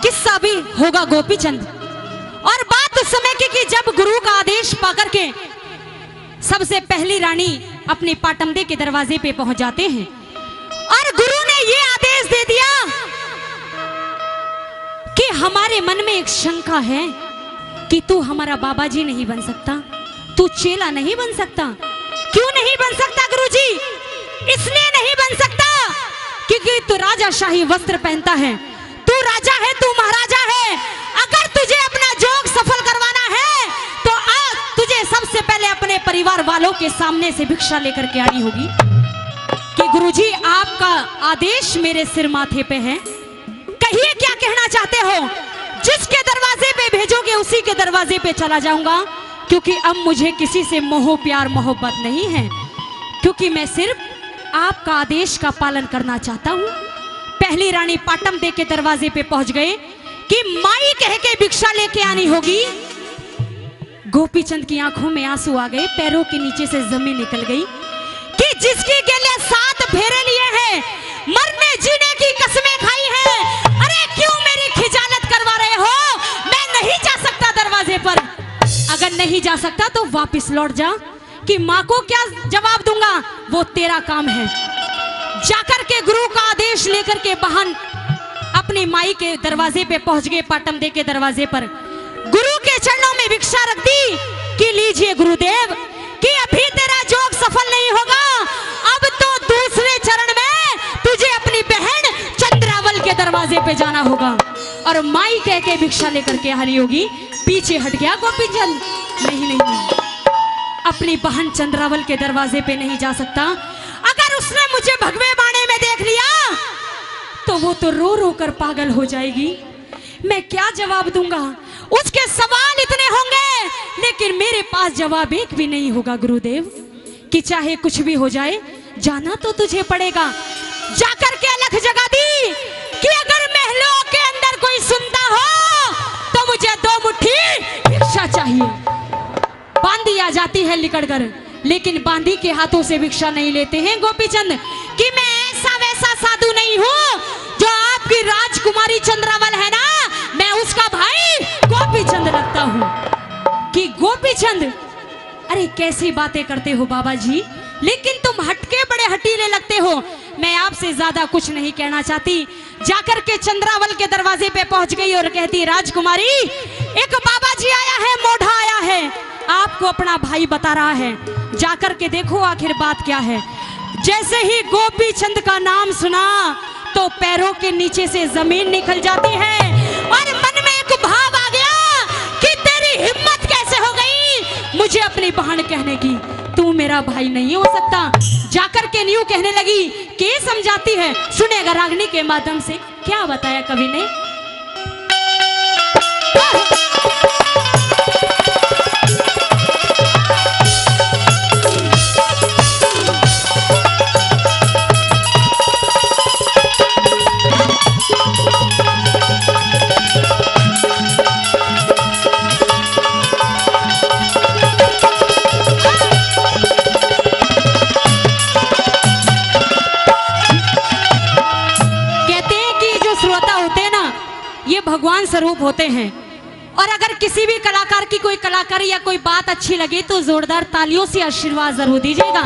किस्सा भी होगा गोपीचंद। और बात उस समय की कि जब गुरु का आदेश पाकर के सबसे पहली रानी अपने पाटमदे के दरवाजे पे पहुंच जाते हैं और गुरु ने ये आदेश दे दिया कि हमारे मन में एक शंका है कि तू हमारा बाबा जी नहीं बन सकता, तू चेला नहीं बन सकता। क्यों नहीं बन सकता गुरुजी? इसलिए नहीं बन सकता क्योंकि तू राजाशाही वस्त्र पहनता है, तू राजा है, तू महाराजा है। अगर तुझे अपना जोग सफल करवाना है तो आज तुझे सबसे पहले अपने परिवार वालों के सामने से भिक्षा लेकर के आनी होगी कि गुरुजी आपका आदेश मेरे सिर माथे पे है, कहिए क्या कहना चाहते हो। जिसके दरवाजे पे भेजोगे उसी के दरवाजे पे चला जाऊंगा, क्योंकि अब मुझे किसी से मोह प्यार मोहब्बत नहीं है, क्योंकि मैं सिर्फ आपका आदेश का पालन करना चाहता हूं। पहली रानी पाटमदे के दरवाजे पे पहुंच गए कि माई कह के भिक्षा लेके आनी होगी। गोपीचंद की आंखों में आंसू आ गए, पैरों के नीचे से जमीन निकल गई कि जिसकी गले 7 फेरे लिए हैं, मरने जीने की कसमें खाई हैं, अरे क्यों मेरी खिजालत करवा रहे हो? मैं नहीं जा सकता दरवाजे पर। अगर नहीं जा सकता तो वापस लौट जा, कि माँ को क्या जवाब दूंगा वो तेरा काम है। जाकर के गुरु का आदेश लेकर के बहन अपनी माई के दरवाजे पे पहुंच गए, पाटमदे के दरवाजे पर गुरु के चरणों में भिक्षा रख दी कि लीजिए गुरुदेव, कि अभी तेरा जोग सफल नहीं होगा, अब तो दूसरे चरण में तुझे अपनी बहन चंद्रावल के दरवाजे पे जाना होगा। और माई कह के भिक्षा लेकर के हारी होगी। पीछे हट गया गोपीचंद, नहीं, अपनी बहन चंद्रावल के दरवाजे पे नहीं जा सकता। अगर उसने मुझे भगवे बाणे में देख लिया तो वो तो रो रो कर पागल हो जाएगी। मैं क्या जवाब दूंगा? उसके सवाल इतने होंगे, लेकिन मेरे पास जवाब एक भी नहीं होगा गुरुदेव, कि चाहे कुछ भी हो जाए जाना तो तुझे पड़ेगा। जाकर के अलख जगा दी कि अगर महलों के अंदर कोई सुनता हो तो मुझे 2 मुट्ठी भिक्षा चाहिए। बांदी आ जाती है लिकड़ कर, लेकिन बांदी के हाथों से भिक्षा नहीं लेते हैं गोपीचंद, कि मैं ऐसा वैसा साधु नहीं हूँ जो आपकी राजकुमारी चंद्रावल है ना, मैं उसका भाई गोपीचंद लगता हूँ। कि गोपीचंद, अरे कैसी बातें करते हो बाबा जी, लेकिन तुम हटके बड़े हटीले लगते हो। मैं आपसे ज्यादा कुछ नहीं कहना चाहती। जाकर के चंद्रावल के दरवाजे पे पहुंच गई और कहती, राजकुमारी, एक बाबा जी आया है, मोढ़ा आया है, आपको अपना भाई बता रहा है, जाकर के देखो आखिर बात क्या है। जैसे ही गोपीचंद का नाम सुना तो पैरों के नीचे से जमीन निकल जाती है और मन में एक भाव आ गया कि तेरी हिम्मत कैसे हो गई मुझे अपनी बहन कहने की, तू मेरा भाई नहीं हो सकता। जाकर के न्यू कहने लगी, के समझाती है, सुनेगा रागनी के माध्यम से क्या बताया कवि ने। भगवान स्वरूप होते हैं, और अगर किसी भी कलाकार की कोई कलाकारी या कोई बात अच्छी लगे तो जोरदार तालियों से आशीर्वाद जरूर दीजिएगा,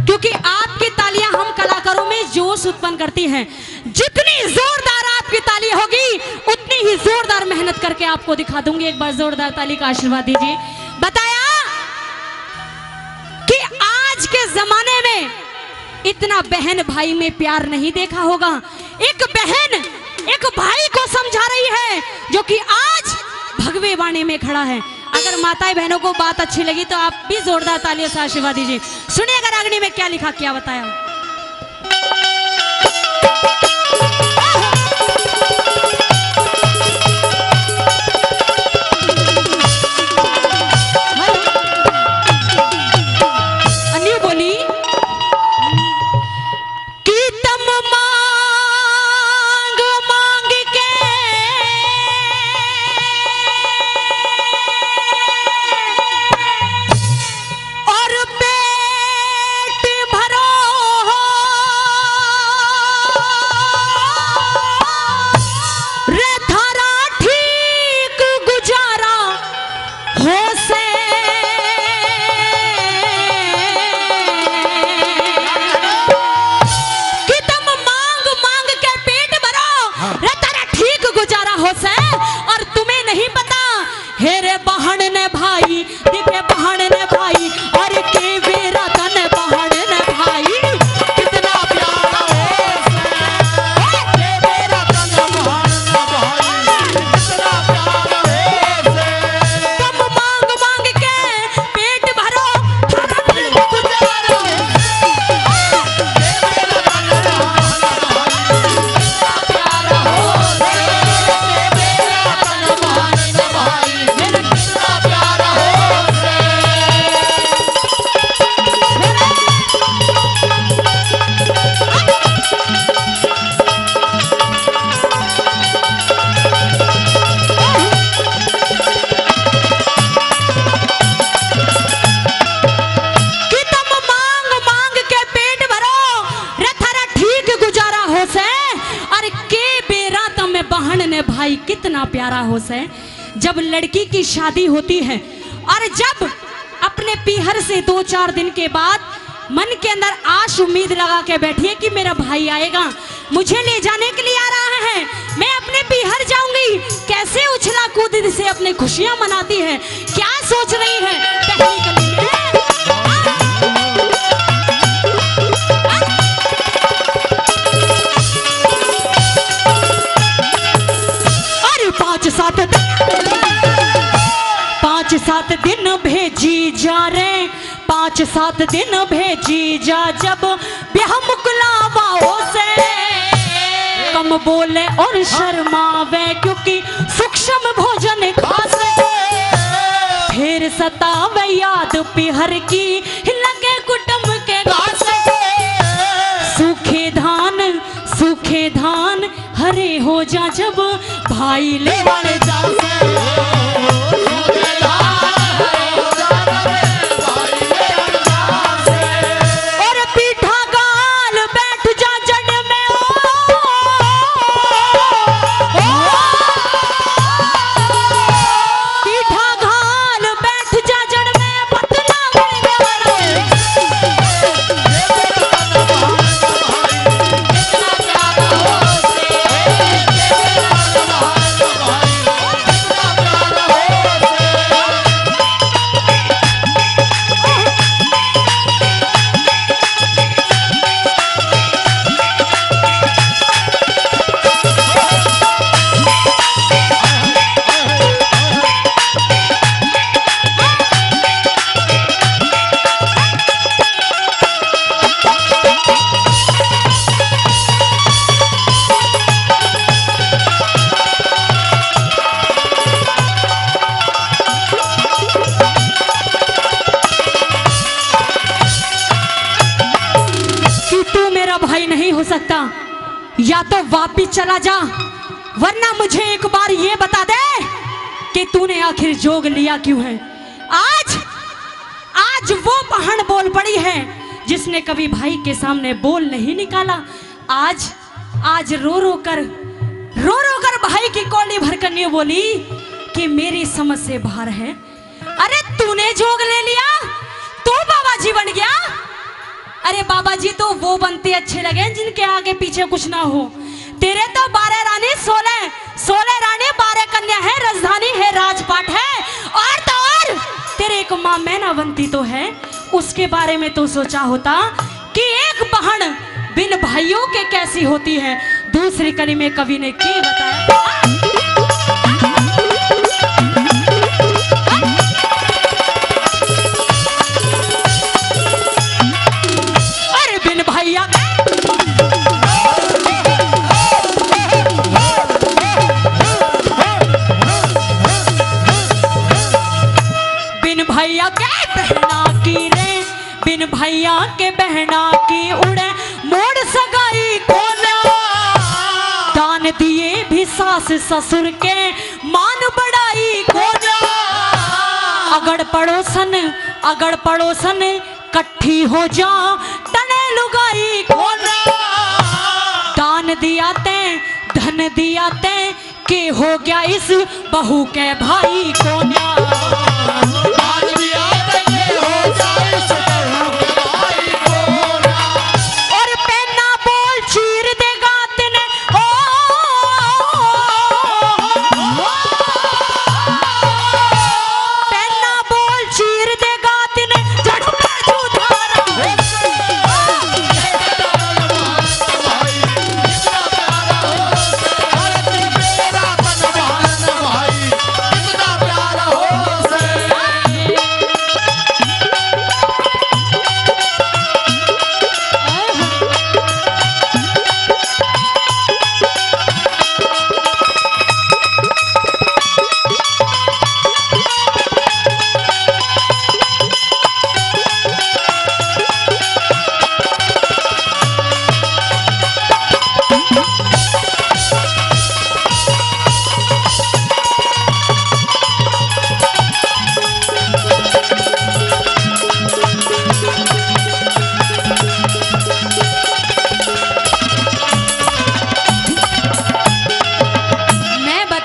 क्योंकि आपकी तालियां हम कलाकारों में जोश उत्पन्न करती हैं। जितनी जोरदार आपकी ताली होगी उतनी ही जोरदार मेहनत करके आपको दिखा दूंगी। एक बार जोरदार ताली का आशीर्वाद दीजिए। बताया कि आज के जमाने में इतना बहन भाई में प्यार नहीं देखा होगा। एक बहन एक भाई को समझा रही है जो कि आज भगवे बाणे में खड़ा है। अगर माताएं बहनों को बात अच्छी लगी तो आप भी जोरदार तालियों से आशीर्वाद दीजिए। सुनिए अगर रागनी में क्या लिखा, क्या बताया। अन्यू बोली कि तम मांग मांग के और पेट भरो बहन ने भाई कितना प्यारा होश है। जब लड़की की शादी होती है और जब अपने पीहर से 2-4 दिन के बाद मन के अंदर आश उम्मीद लगा के बैठिए कि मेरा भाई आएगा, मुझे ले जाने के लिए आ रहा है, मैं अपने पीहर जाऊंगी। कैसे उछला कूद से अपने खुशियां मनाती है, क्या सोच रही है पहली गली में। अरे 5-7 दिन भेजी जा रे, 5-7 दिन भेजी जा, जब ब्याह मुकलावा से कम बोले और शर्मावे, क्योंकि सूक्ष्म भोजन खासे, फिर सतावे याद पिहर की लगे कुटुंब के घास। सूखे धान हरे हो जा, जब भाई ले वाले जा। सकता, या तो वापिस चला जा, वरना मुझे एक बार ये बता दे कि तूने आखिर जोग लिया क्यों है। आज वो बहन बोल पड़ी है जिसने कभी भाई के सामने बोल नहीं निकाला। आज रो रो कर भाई की कोली भरकर नहीं बोली कि मेरी समझ से बाहर है। अरे तूने जोग ले लिया, तू बाबा जी बन गया। अरे बाबा जी तो वो बनते अच्छे लगे जिनके आगे पीछे कुछ ना हो। तेरे तो 12 रानी 16 रानी 12 कन्या है, राजधानी है, राजपाट है, और तो और तेरे एक माँ मैना बनती तो है। उसके बारे में तो सोचा होता कि एक बहन बिन भाइयों के कैसी होती है। दूसरी कली में कवि ने क्या बताया, बिन भैया के बहना की उड़े मोड़ सगाई कोना, दान दिए भी सास ससुर के मान बढ़ाई कोना। अगड़ पड़ोसन कट्ठी हो जा तने लुगाई कोना। दान दिया ते धन दिया ते के हो गया इस बहू के भाई कोना।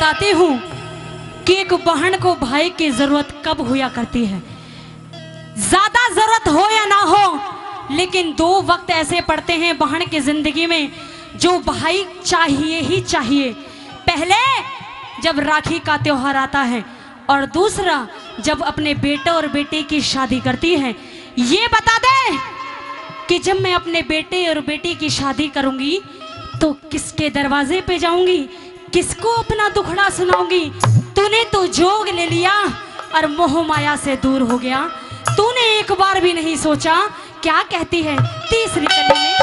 बताती हूँ कि एक बहन को भाई की जरूरत कब हुआ करती है। ज्यादा जरूरत हो या ना हो, लेकिन 2 वक्त ऐसे पड़ते हैं बहन की जिंदगी में जो भाई चाहिए ही चाहिए। पहले जब राखी का त्योहार आता है, और दूसरा जब अपने बेटे और बेटी की शादी करती है। ये बता दे कि जब मैं अपने बेटे और बेटी की शादी करूंगी तो किसके दरवाजे पे जाऊंगी, किसको अपना दुखड़ा सुनाऊंगी। तूने तो जोग ले लिया और मोह माया से दूर हो गया। तूने एक बार भी नहीं सोचा। क्या कहती है तीसरी कली में,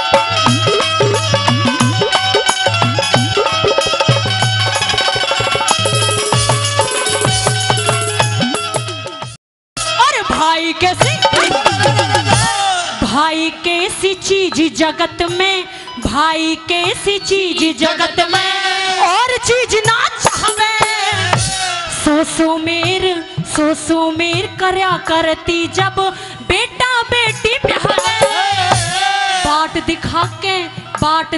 और भाई कैसी चीज जगत में, भाई कैसी चीज जगत में, और चीज ना चाहवे सो मेर करया करती जब बेटा बेटी प्यारे। बाट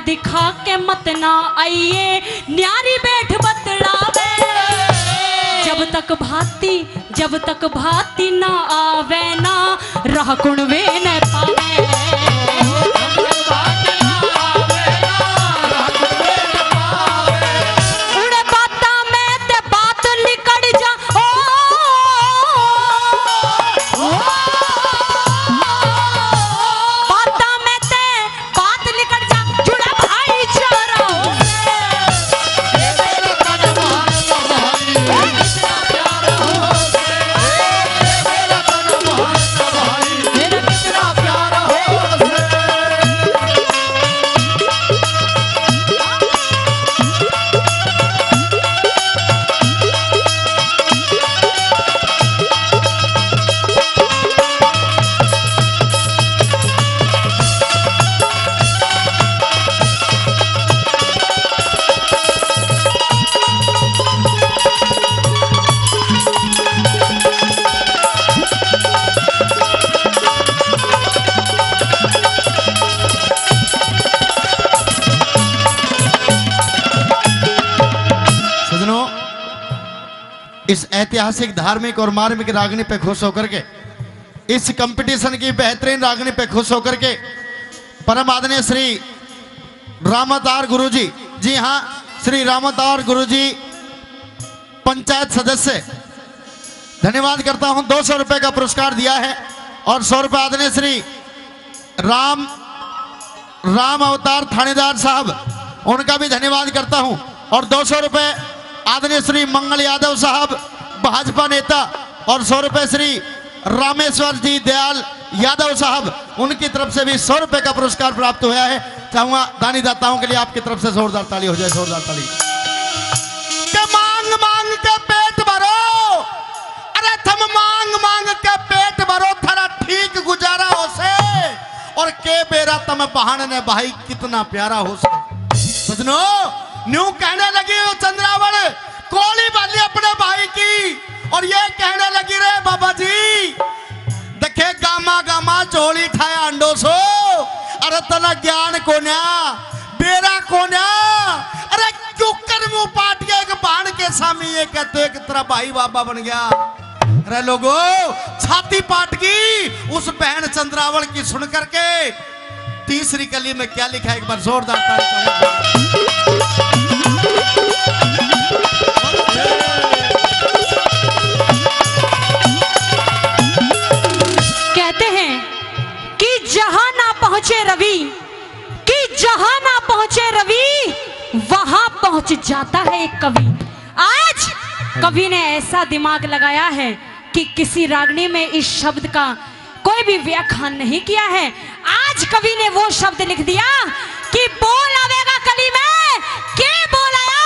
दिखा के मत ना आइए न्यारी बैठ बतलावे। जब तक भाती ना आवे ना रह कुणवे न पावे। उड़े बाता में ते बात लिकड़ जा, बाता में ते बात लिकड़ जा, जुड़ा भाईचारा इस ऐतिहासिक धार्मिक और मार्मिक रागनी पे खुश होकर के, इस कंपटीशन की बेहतरीन रागनी पे खुश होकर के परम आदरणीय श्री रामावतार गुरुजी, जी हाँ श्री रामावतार गुरुजी पंचायत सदस्य, धन्यवाद करता हूं। 200 रुपए का पुरस्कार दिया है और 100 रुपए आदरणीय श्री राम अवतार थानेदार साहब, उनका भी धन्यवाद करता हूं। और 200 रुपए आदरणीय श्री मंगल यादव साहब भाजपा नेता, और 100 रुपए श्री रामेश्वर जी दयाल यादव साहब, उनकी तरफ से भी 100 रुपए का पुरस्कार प्राप्त हुआ है। चाहूंगा दानी दाताओं के लिए आपकी तरफ से जोरदार ताली हो जाए, जोरदार ताली। मांग मांग के पेट भरो, अरे थम मांग मांग के पेट भरो, थारा ठीक गुजारा हो से, और के बेरा तम बहान ने भाई कितना प्यारा हो से। सजनो न्यू कहने लगी हो चंद्रावल कोली बाली अपने भाई की, और ये कहने लगी रे बाबा जी देखे गामा गामा चोली ठाया अंडो सो, अरे तना ज्ञान को न्या बेरा को न्या, अरे क्यों कर मुंह पाट के एक बाण के सामने ये कहते एक तरह भाई बाबा बन गया। अरे लोगो छाती पाट की उस बहन चंद्रावल की सुन करके तीसरी कली में क्या लिखा है, एक बार जोरदार ताली। कहते हैं कि जहां ना पहुंचे रवि, कि जहां ना पहुंचे रवि वहां पहुंच जाता है एक कवि। आज कवि ने ऐसा दिमाग लगाया है कि किसी रागनी में इस शब्द का कोई भी व्याख्यान नहीं किया है। आज कवि ने वो शब्द लिख दिया कि बोल आवेगा कली में, के बोल आया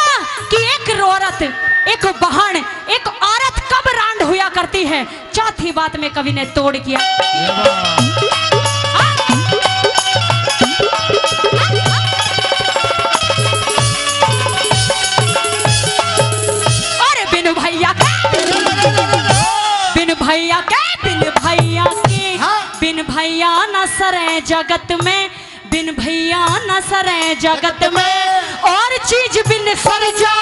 कि एक औरत, एक बहन, एक औरत कब रांड हुआ करती है। चौथी बात में कवि ने तोड़ किया। और बिन भैया के बिन भैया न सरे जगत में, बिन भैया न सरे जगत में, और चीज बिन सर जा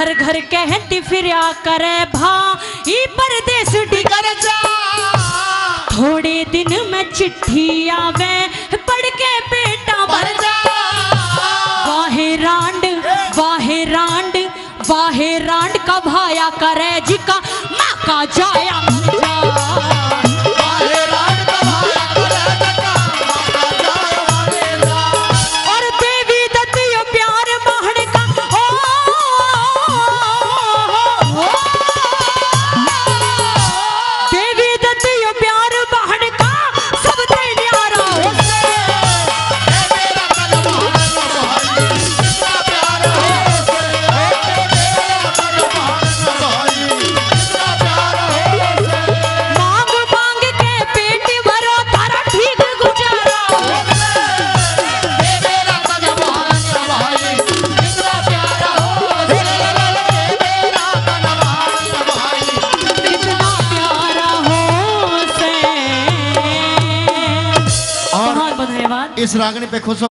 घर घर कहती फिर करे भाई परदेस कर जा। थोड़े दिन में चिट्ठी आवे पढ़ के बेटा भर जा। वाहे रांड वाहे रांड वाहे रांड का भाया करे जी का माँ का जाया मर जा। और देवी दत्तियो प्यार बाहर का देवी दत्तियो प्यार बाहर का सब न्यारा मांग मांग के पेट भरो तारा ठीक गुजारा। कितना प्यारा हो से। बहुत बहुत धन्यवाद। इस रागनी पे खुश हो